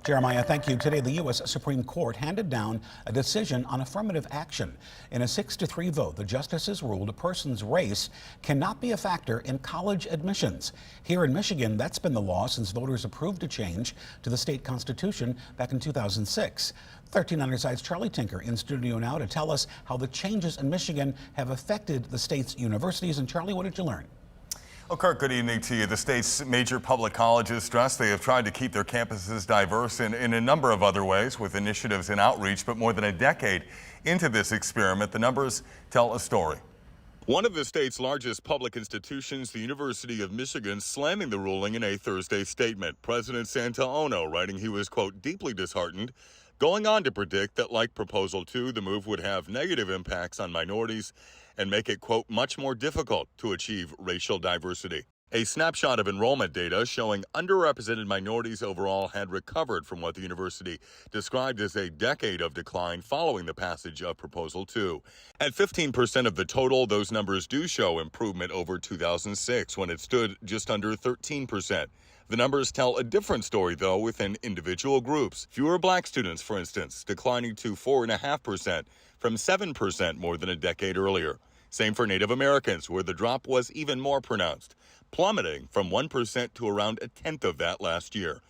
Jeremiah, thank you. Today, the U.S. Supreme Court handed down a decision on affirmative action. In a 6-3 vote, the justices ruled a person's race cannot be a factor in college admissions. Here in Michigan, that's been the law since voters approved a change to the state constitution back in 2006. 13 on your side's Charlie Tinker in studio now to tell us how the changes in Michigan have affected the state's universities. And Charlie, what did you learn? Well, Kirk, good evening to you. The state's major public colleges stress they have tried to keep their campuses diverse in a number of other ways with initiatives and outreach, but more than a decade into this experiment, the numbers tell a story. One of the state's largest public institutions, the University of Michigan, slamming the ruling in a Thursday statement. President Santaono writing he was, quote, deeply disheartened, going on to predict that, like Proposal 2, the move would have negative impacts on minorities and make it, quote, much more difficult to achieve racial diversity. A snapshot of enrollment data showing underrepresented minorities overall had recovered from what the university described as a decade of decline following the passage of Proposal 2. At 15% of the total, those numbers do show improvement over 2006 when it stood just under 13%. The numbers tell a different story, though, within individual groups. Fewer black students, for instance, declining to 4.5% from 7% more than a decade earlier. Same for Native Americans, where the drop was even more pronounced, plummeting from 1% to around a tenth of that last year.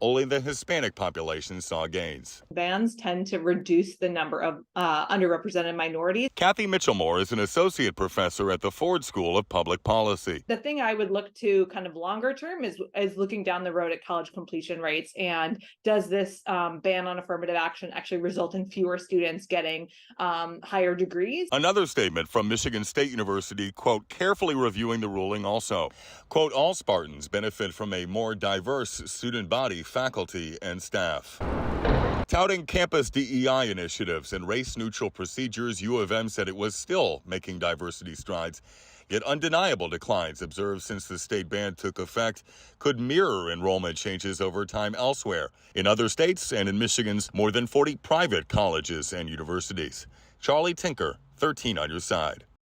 Only the Hispanic population saw gains. Bans tend to reduce the number of underrepresented minorities. Kathy Mitchellmore is an associate professor at the Ford School of Public Policy. The thing I would look to kind of longer term is looking down the road at college completion rates. And does this ban on affirmative action actually result in fewer students getting higher degrees? Another statement from Michigan State University, quote, carefully reviewing the ruling also. Quote, all Spartans benefit from a more diverse student body, faculty, and staff. Touting campus DEI initiatives and race-neutral procedures, U of M said it was still making diversity strides. Yet undeniable declines observed since the state ban took effect could mirror enrollment changes over time elsewhere, in other states and in Michigan's more than 40 private colleges and universities. Charlie Tinker, 13 on your side.